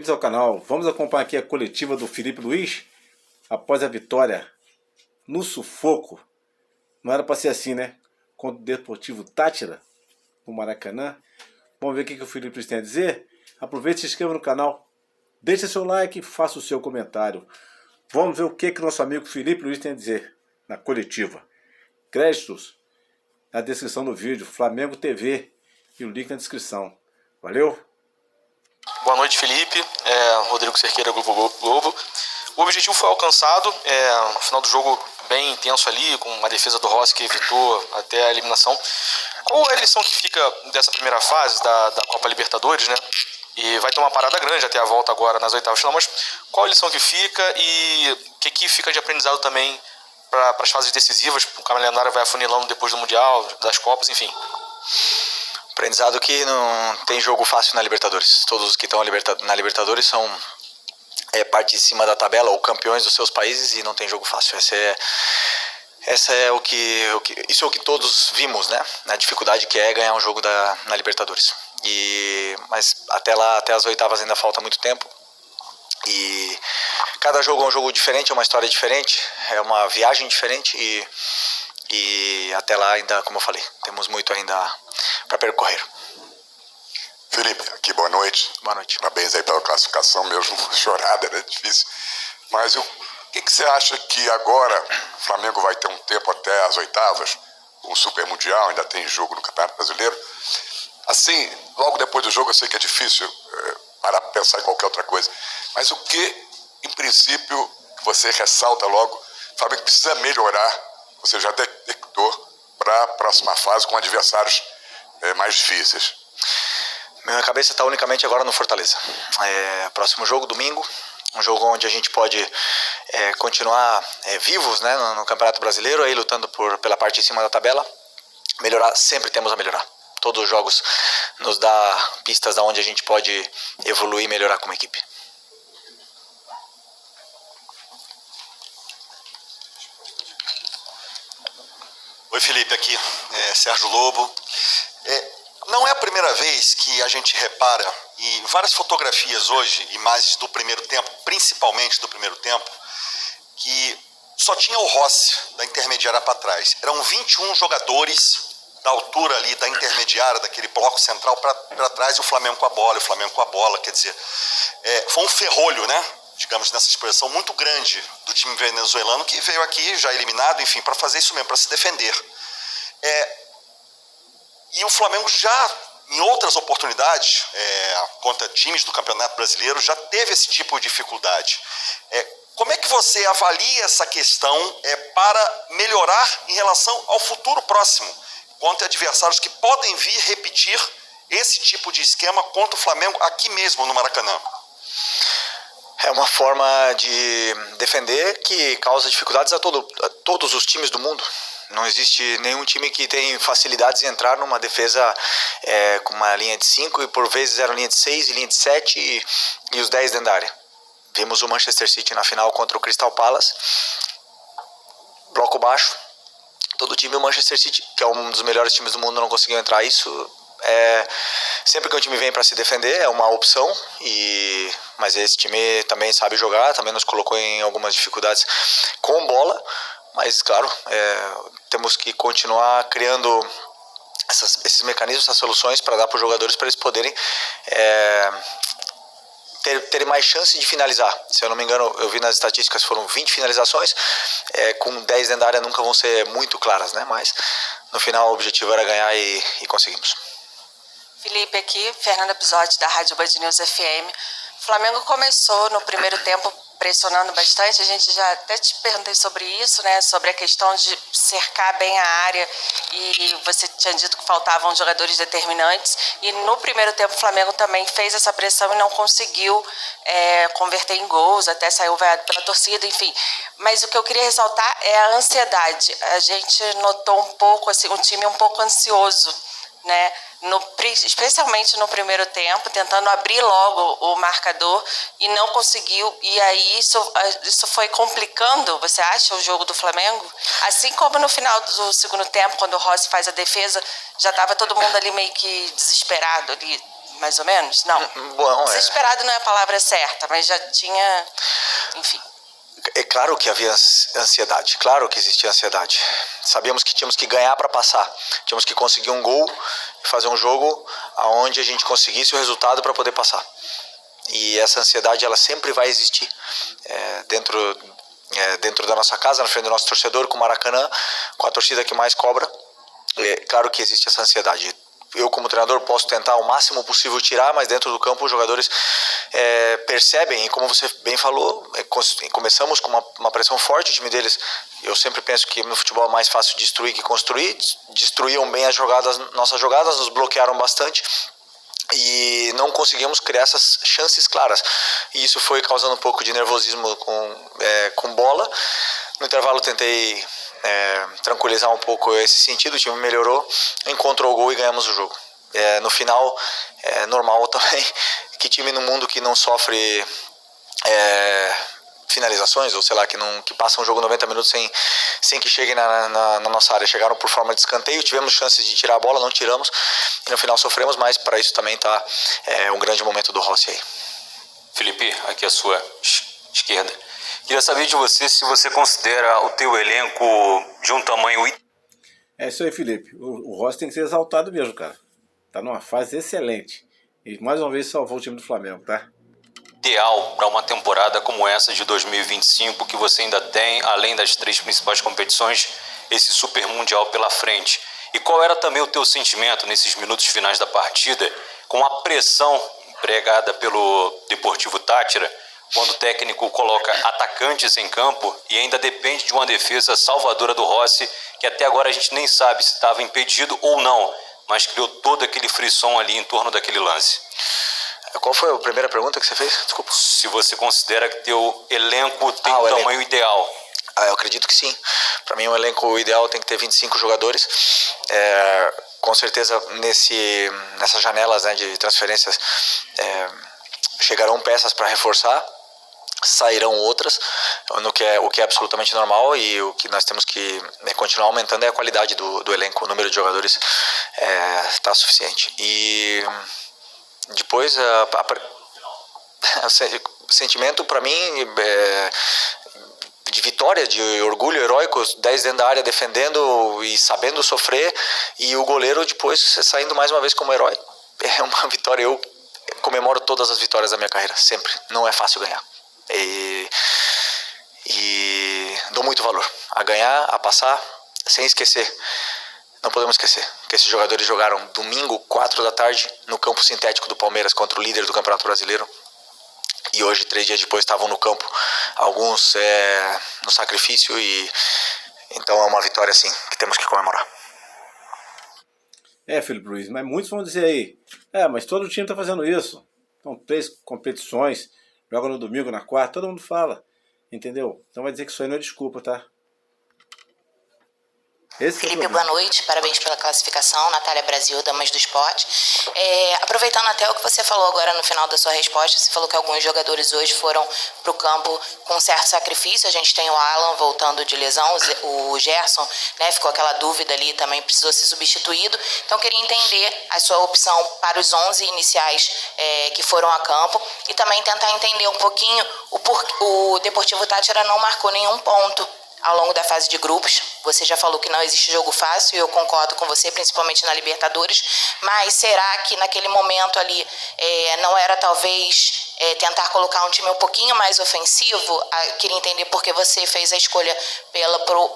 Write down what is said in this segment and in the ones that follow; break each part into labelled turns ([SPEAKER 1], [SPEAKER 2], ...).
[SPEAKER 1] Bem-vindos ao canal. Vamos acompanhar aqui a coletiva do Felipe Luiz após a vitória no sufoco. Não era para ser assim, né? Contra o Deportivo Táchira, no Maracanã. Vamos ver o que o Felipe Luiz tem a dizer? Aproveite e se inscreva no canal. Deixe seu like e faça o seu comentário. Vamos ver o que nosso amigo Felipe Luiz tem a dizer na coletiva. Créditos na descrição do vídeo. Flamengo TV e o link na descrição. Valeu!
[SPEAKER 2] Boa noite, Felipe. Rodrigo Cerqueira, Grupo Globo. O objetivo foi alcançado. No final do jogo, bem intenso ali, com uma defesa do Rossi que evitou até a eliminação. Qual é a lição que fica dessa primeira fase da Copa Libertadores, né? E vai ter uma parada grande até a volta agora nas oitavas de final, mas qual a lição que fica e o que fica de aprendizado também para as fases decisivas? O calendário vai afunilando depois do Mundial, das Copas, enfim.
[SPEAKER 3] Aprendizado que não tem jogo fácil na Libertadores. Todos os que estão na Libertadores são parte de cima da tabela ou campeões dos seus países e não tem jogo fácil. Isso é o que todos vimos, né? Na dificuldade que é ganhar um jogo na Libertadores. Mas até lá, até as oitavas ainda falta muito tempo. E cada jogo é um jogo diferente, é uma história diferente, é uma viagem diferente e até lá ainda, como eu falei, temos muito ainda para percorrer.
[SPEAKER 4] Felipe, aqui, boa noite.
[SPEAKER 3] Boa noite.
[SPEAKER 4] Parabéns aí pela classificação, mesmo chorada, né? Difícil. Mas o que você acha que agora o Flamengo vai ter um tempo até as oitavas, o Super Mundial, ainda tem jogo no Campeonato Brasileiro? Assim, logo depois do jogo, eu sei que é difícil parar para pensar em qualquer outra coisa, mas o que, em princípio, você ressalta logo, o Flamengo precisa melhorar, você já detectou, para a próxima fase com adversários mais difíceis?
[SPEAKER 3] Minha cabeça está unicamente agora no Fortaleza. Próximo jogo, domingo, um jogo onde a gente pode continuar vivos, né, no Campeonato Brasileiro, aí lutando pela parte de cima da tabela. Melhorar, sempre temos a melhorar. Todos os jogos nos dá pistas de onde a gente pode evoluir e melhorar como equipe.
[SPEAKER 5] Oi, Felipe, aqui Sérgio Lobo. Não é a primeira vez que a gente repara, e várias fotografias hoje, imagens do primeiro tempo, principalmente do primeiro tempo, que só tinha o Rossi da intermediária para trás. Eram 21 jogadores da altura ali da intermediária, daquele bloco central para trás, e o Flamengo com a bola, quer dizer, foi um ferrolho, né? Digamos, nessa expressão muito grande do time venezuelano que veio aqui já eliminado, enfim, para fazer isso mesmo, para se defender. E o Flamengo já, em outras oportunidades, contra times do Campeonato Brasileiro, já teve esse tipo de dificuldade. Como é que você avalia essa questão para melhorar em relação ao futuro próximo, contra adversários que podem vir repetir esse tipo de esquema contra o Flamengo aqui mesmo no Maracanã?
[SPEAKER 3] É uma forma de defender que causa dificuldades a todos os times do mundo. Não existe nenhum time que tem facilidades em entrar numa defesa com uma linha de 5 e por vezes era linha de 6 e linha de 7 e os 10 dentro da área. Vimos o Manchester City na final contra o Crystal Palace, bloco baixo. Todo time do Manchester City, que é um dos melhores times do mundo, não conseguiu entrar. Isso sempre que um time vem para se defender é uma opção, mas esse time também sabe jogar, também nos colocou em algumas dificuldades com bola, mas claro, temos que continuar criando esses mecanismos, essas soluções para dar para os jogadores, para eles poderem terem mais chance de finalizar. Se eu não me engano, eu vi nas estatísticas, foram 20 finalizações, com 10 dentro da área nunca vão ser muito claras, né? Mas no final o objetivo era ganhar e conseguimos.
[SPEAKER 6] Felipe aqui, Fernanda Pisotti da Rádio Band News FM. O Flamengo começou no primeiro tempo pressionando bastante, a gente já até te perguntei sobre isso, né, sobre a questão de cercar bem a área, e você tinha dito que faltavam jogadores determinantes, e no primeiro tempo o Flamengo também fez essa pressão e não conseguiu converter em gols, até saiu vaiado pela torcida, enfim. Mas o que eu queria ressaltar é a ansiedade. A gente notou um pouco, assim, um time um pouco ansioso, né? Especialmente no primeiro tempo, tentando abrir logo o marcador e não conseguiu, e aí isso foi complicando, você acha, o jogo do Flamengo? Assim como no final do segundo tempo, quando o Rossi faz a defesa, já estava todo mundo ali meio que desesperado ali, mais ou menos? Não.
[SPEAKER 3] Bom,
[SPEAKER 6] Desesperado não é a palavra certa, mas já tinha... Enfim.
[SPEAKER 3] É claro que havia ansiedade, claro que existia ansiedade. Sabíamos que tínhamos que ganhar para passar. Tínhamos que conseguir um gol e fazer um jogo onde a gente conseguisse o resultado para poder passar. E essa ansiedade, ela sempre vai existir dentro da nossa casa, na frente do nosso torcedor, com o Maracanã, com a torcida que mais cobra. É claro que existe essa ansiedade. Eu, como treinador, posso tentar o máximo possível tirar, mas dentro do campo os jogadores percebem, e como você bem falou, começamos com uma pressão forte. O time deles, eu sempre penso que no futebol é mais fácil destruir que construir. Destruíam bem as nossas jogadas, nos bloquearam bastante e não conseguimos criar essas chances claras, e isso foi causando um pouco de nervosismo com bola. No intervalo tentei tranquilizar um pouco esse sentido, o time melhorou, encontrou o gol e ganhamos o jogo. No final, é normal também que time no mundo que não sofre finalizações, ou sei lá, que passa um jogo 90 minutos sem que cheguem na nossa área. Chegaram por forma de escanteio, tivemos chances de tirar a bola, não tiramos, e no final sofremos, mas para isso também está um grande momento do Rossi aí.
[SPEAKER 7] Felipe, aqui à sua esquerda. Queria saber de você se você considera o teu elenco de um tamanho...
[SPEAKER 1] É isso aí, Felipe. O Rossi tem que ser exaltado mesmo, cara. Tá numa fase excelente. E mais uma vez salvou o time do Flamengo, tá?
[SPEAKER 7] Ideal para uma temporada como essa de 2025, que você ainda tem, além das 3 principais competições, esse Super Mundial pela frente. E qual era também o teu sentimento nesses minutos finais da partida, com a pressão empregada pelo Deportivo Táchira, quando o técnico coloca atacantes em campo e ainda depende de uma defesa salvadora do Rossi, que até agora a gente nem sabe se estava impedido ou não, mas criou todo aquele frisson ali em torno daquele lance.
[SPEAKER 3] Qual foi a primeira pergunta que você fez? Desculpa.
[SPEAKER 7] Se você considera que teu elenco tem o tamanho ideal.
[SPEAKER 3] Eu acredito que sim. Para mim, o elenco ideal tem que ter 25 jogadores. Com certeza, nessas janelas, né, de transferências, chegarão peças para reforçar, sairão outras, o que é absolutamente normal, e o que nós temos que continuar aumentando é a qualidade do elenco. O número de jogadores está suficiente. E depois, o sentimento para mim de vitória, de orgulho heróico, 10 dentro da área defendendo e sabendo sofrer, e o goleiro depois saindo mais uma vez como herói. É uma vitória. Eu comemoro todas as vitórias da minha carreira, sempre. Não é fácil ganhar. E dou muito valor a ganhar, a passar, sem esquecer. Não podemos esquecer que esses jogadores jogaram domingo, 4 da tarde, no campo sintético do Palmeiras contra o líder do Campeonato Brasileiro. E hoje, 3 dias depois, estavam no campo, alguns no sacrifício, e então é uma vitória, sim, que temos que comemorar.
[SPEAKER 1] Felipe Luiz, mas muitos vão dizer aí, mas todo time está fazendo isso. São 3 competições, joga no domingo, na quarta, todo mundo fala, entendeu? Então vai dizer que isso aí não é desculpa, tá?
[SPEAKER 8] Felipe, boa noite, parabéns pela classificação. Natália Brasil, Damas do Esporte. Aproveitando até o que você falou agora no final da sua resposta, você falou que alguns jogadores hoje foram para o campo com certo sacrifício. A gente tem o Alan voltando de lesão, o Gerson, né, ficou aquela dúvida ali, também precisou ser substituído. Então queria entender a sua opção para os 11 iniciais que foram a campo, e também tentar entender um pouquinho o Deportivo Táchira não marcou nenhum ponto ao longo da fase de grupos. Você já falou que não existe jogo fácil, e eu concordo com você, principalmente na Libertadores, mas será que naquele momento ali não era talvez tentar colocar um time um pouquinho mais ofensivo? Queria entender por que você fez a escolha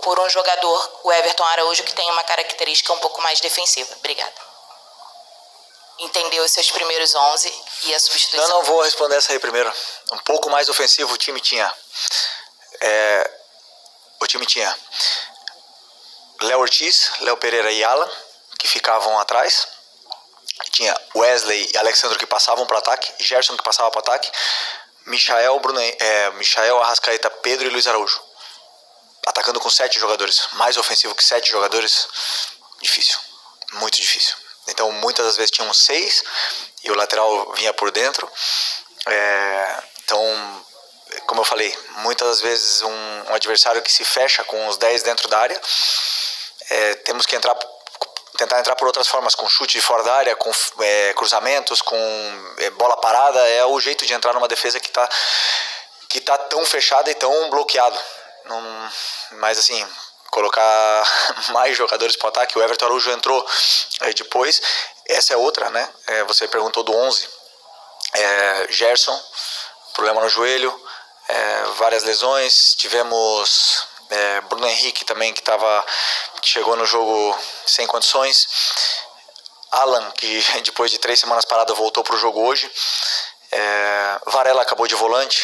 [SPEAKER 8] por um jogador, o Everton Araújo, que tem uma característica um pouco mais defensiva. Obrigada. Entender os seus primeiros 11 e a substituição.
[SPEAKER 3] Não vou responder essa aí primeiro. Um pouco mais ofensivo o time tinha. O time tinha Léo Ortiz, Léo Pereira e Alan, que ficavam atrás. Tinha Wesley e Alexandre, que passavam para o ataque. Gerson, que passava para o ataque. Michael, Arrascaeta, Pedro e Luiz Araújo. Atacando com 7 jogadores. Mais ofensivo que 7 jogadores, difícil. Muito difícil. Então, muitas das vezes tinham 6 e o lateral vinha por dentro. Então, como eu falei, muitas das vezes um adversário que se fecha com os 10 dentro da área, temos que entrar tentar entrar por outras formas, com chute de fora da área, com cruzamentos, com bola parada, é o jeito de entrar numa defesa que tá tão fechada e tão bloqueado. Mas assim, colocar mais jogadores para o ataque, o Everton Araújo entrou depois, essa é outra, né? Você perguntou do 11, Gerson, problema no joelho, várias lesões, tivemos Bruno Henrique também que chegou no jogo sem condições, Alan, que depois de 3 semanas parado voltou para o jogo hoje, Varela acabou de volante,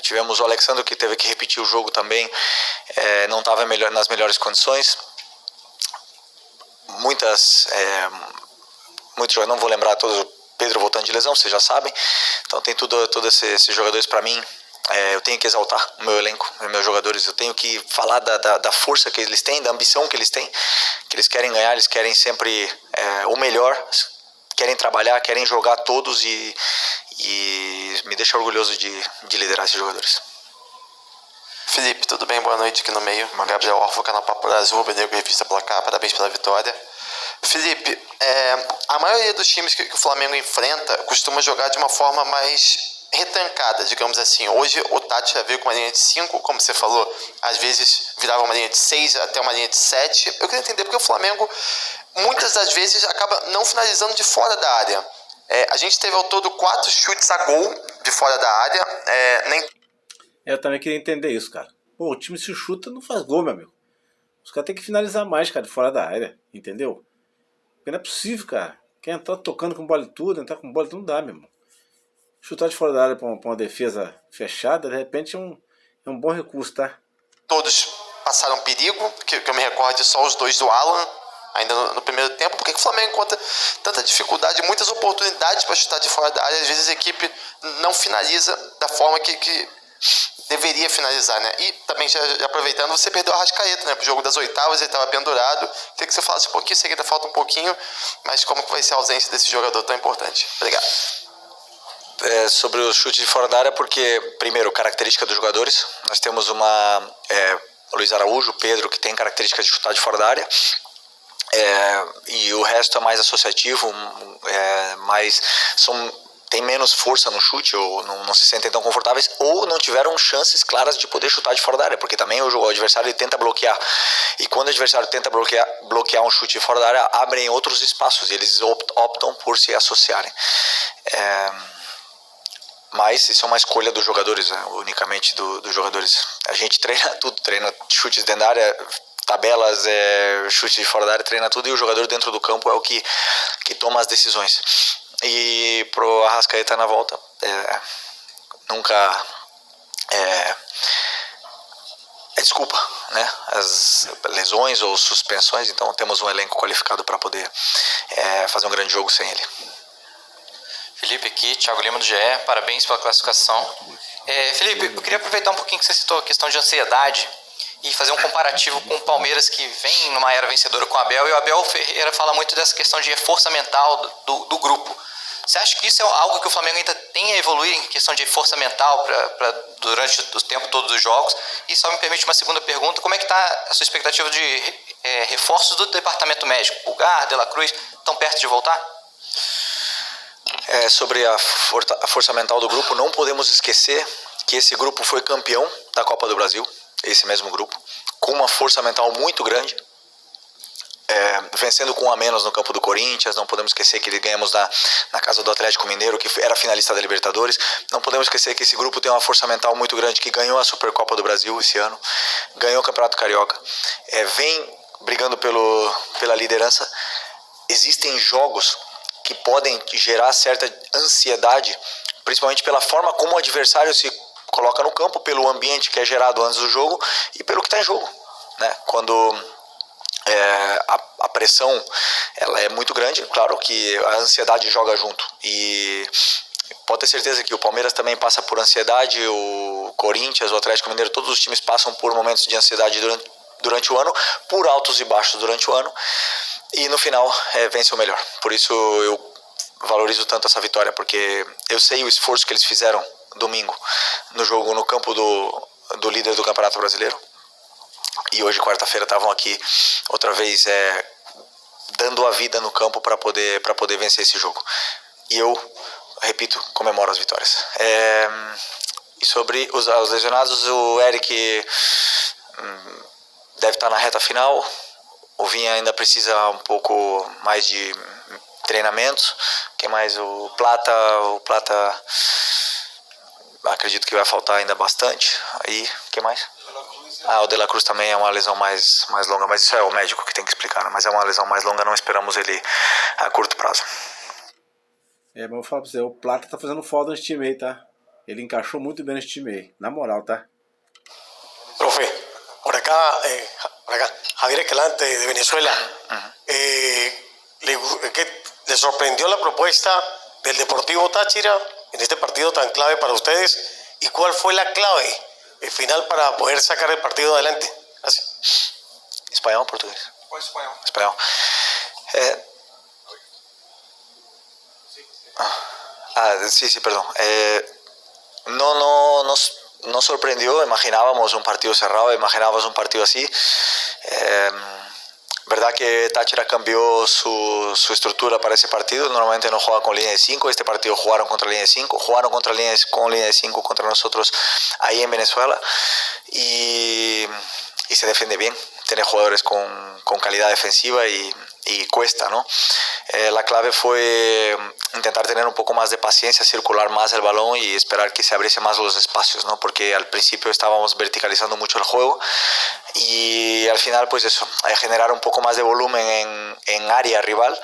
[SPEAKER 3] tivemos o Alexandre que teve que repetir o jogo também, não estava nas melhores condições, muitos jogadores, não vou lembrar todos, Pedro voltando de lesão, vocês já sabem, então tem todos esses jogadores para mim. Eu tenho que exaltar o meu elenco, os meus jogadores, eu tenho que falar da força que eles têm, da ambição que eles têm, que eles querem ganhar, eles querem sempre o melhor, querem trabalhar, querem jogar todos e me deixa orgulhoso de liderar esses jogadores.
[SPEAKER 9] Felipe, tudo bem? Boa noite aqui no meio. Gabriel Orfo, canal Papo Brasil, Rubro Negro, Revista Placar, parabéns pela vitória. Felipe, a maioria dos times que o Flamengo enfrenta costuma jogar de uma forma mais retrancada, digamos assim. Hoje o Tati veio com uma linha de 5, como você falou, às vezes virava uma linha de 6 até uma linha de 7. Eu queria entender porque o Flamengo muitas das vezes acaba não finalizando de fora da área. A gente teve ao todo 4 chutes a gol de fora da área.
[SPEAKER 1] Eu também queria entender isso, cara. Pô, o time se chuta não faz gol, meu amigo. Os caras têm que finalizar mais, cara, de fora da área, entendeu? Porque não é possível, cara. Quer entrar tocando com bola e tudo, entrar com bola e tudo não dá, meu irmão. Chutar de fora da área pra uma defesa fechada, de repente é um bom recurso, tá?
[SPEAKER 9] Todos passaram perigo, que eu me recordo só os 2 do Alan, ainda no primeiro tempo. Por que o Flamengo encontra tanta dificuldade, muitas oportunidades para chutar de fora da área? Às vezes a equipe não finaliza da forma que deveria finalizar, né? E também, já aproveitando, você perdeu a Arrascaeta, né? Pro jogo das oitavas, ele estava pendurado. Queria que você falasse um pouquinho, sei que ainda falta um pouquinho, mas como que vai ser a ausência desse jogador tão importante? Obrigado.
[SPEAKER 3] Sobre o chute de fora da área, porque, primeiro, característica dos jogadores. Nós temos o Luiz Araújo, o Pedro, que tem características de chutar de fora da área. E o resto é mais associativo, tem menos força no chute, ou não se sentem tão confortáveis, ou não tiveram chances claras de poder chutar de fora da área, porque também o adversário ele tenta bloquear. E quando o adversário tenta bloquear um chute de fora da área, abrem outros espaços, e eles optam por se associarem. Mas isso é uma escolha dos jogadores, né? Unicamente dos jogadores. A gente treina tudo, treina chutes dentro da área, tabelas, chute de fora da área, treina tudo, e o jogador dentro do campo é o que toma as decisões. E pro Arrascaeta na volta, nunca é desculpa, né? As lesões ou suspensões, então temos um elenco qualificado para poder fazer um grande jogo sem ele.
[SPEAKER 7] Felipe aqui, Thiago Lima do GE, parabéns pela classificação. Felipe, eu queria aproveitar um pouquinho que você citou a questão de ansiedade e fazer um comparativo com o Palmeiras, que vem numa era vencedora com o Abel, e o Abel Ferreira fala muito dessa questão de força mental do grupo. Você acha que isso é algo que o Flamengo ainda tem a evoluir em questão de força mental durante o tempo todo dos jogos? E só me permite uma segunda pergunta, como é que está a sua expectativa de reforços do departamento médico? Pulgar, De La Cruz, estão perto de voltar?
[SPEAKER 3] Sobre a força mental do grupo, não podemos esquecer que esse grupo foi campeão da Copa do Brasil, esse mesmo grupo, com uma força mental muito grande, vencendo com 1 a menos no campo do Corinthians. Não podemos esquecer que ganhamos na casa do Atlético Mineiro, que era finalista da Libertadores. Não podemos esquecer que esse grupo tem uma força mental muito grande, que ganhou a Supercopa do Brasil esse ano, ganhou o Campeonato Carioca, vem brigando pela liderança. Existem jogos que podem gerar certa ansiedade, principalmente pela forma como o adversário se coloca no campo, pelo ambiente que é gerado antes do jogo e pelo que está em jogo, né? Quando a pressão ela é muito grande, claro que a ansiedade joga junto, e pode ter certeza que o Palmeiras também passa por ansiedade, o Corinthians, o Atlético Mineiro, todos os times passam por momentos de ansiedade durante o ano, por altos e baixos durante o ano, e no final vence o melhor. Por isso eu valorizo tanto essa vitória, porque eu sei o esforço que eles fizeram domingo no jogo no campo do líder do Campeonato Brasileiro, e hoje, quarta-feira, estavam aqui outra vez dando a vida no campo para poder vencer esse jogo. E eu, repito, comemoro as vitórias. E sobre os lesionados, o Eric deve estar na reta final. O Vinha ainda precisa um pouco mais de treinamento. Quem mais? O Plata acredito que vai faltar ainda bastante. Aí, quem mais? O De La Cruz também é uma lesão mais longa, mas isso é o médico que tem que explicar, né? Mas é uma lesão mais longa, não esperamos ele a curto prazo.
[SPEAKER 1] Mas eu vou falar pra você, o Plata tá fazendo falta nesse time aí, tá? Ele encaixou muito bem nesse time aí, na moral, tá?
[SPEAKER 10] Profe, por acá, Javier Escalante de Venezuela. ¿Le sorprendió la propuesta del Deportivo Táchira en este partido tan clave para ustedes? ¿Y cuál fue la clave final para poder sacar el partido adelante? Gracias.
[SPEAKER 3] Espanhol ou português?
[SPEAKER 10] Espanhol.
[SPEAKER 3] Espanhol. Sí, perdón. No nos sorprendió, imaginábamos un partido cerrado, imaginábamos un partido así. Verdad que Táchira cambió su estructura para ese partido. Normalmente no juega con línea de 5. Este partido jugaron contra línea de 5. Jugaron con línea de 5 contra nosotros ahí en Venezuela. Y se defiende bien. Tiene jugadores con calidad defensiva y cuesta, ¿no? La clave fue intentar tener un poco más de paciencia, circular más el balón y esperar que se abriese más los espacios, ¿no? Porque al principio estábamos verticalizando mucho el juego y al final pues eso, generar un poco más de volumen en área rival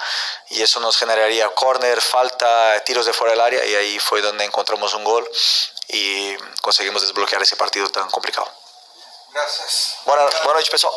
[SPEAKER 3] y eso nos generaría córner, falta, tiros de fuera del área y ahí fue donde encontramos un gol y conseguimos desbloquear esse partido tan complicado.
[SPEAKER 10] Gracias.
[SPEAKER 3] Boa noite, pessoal.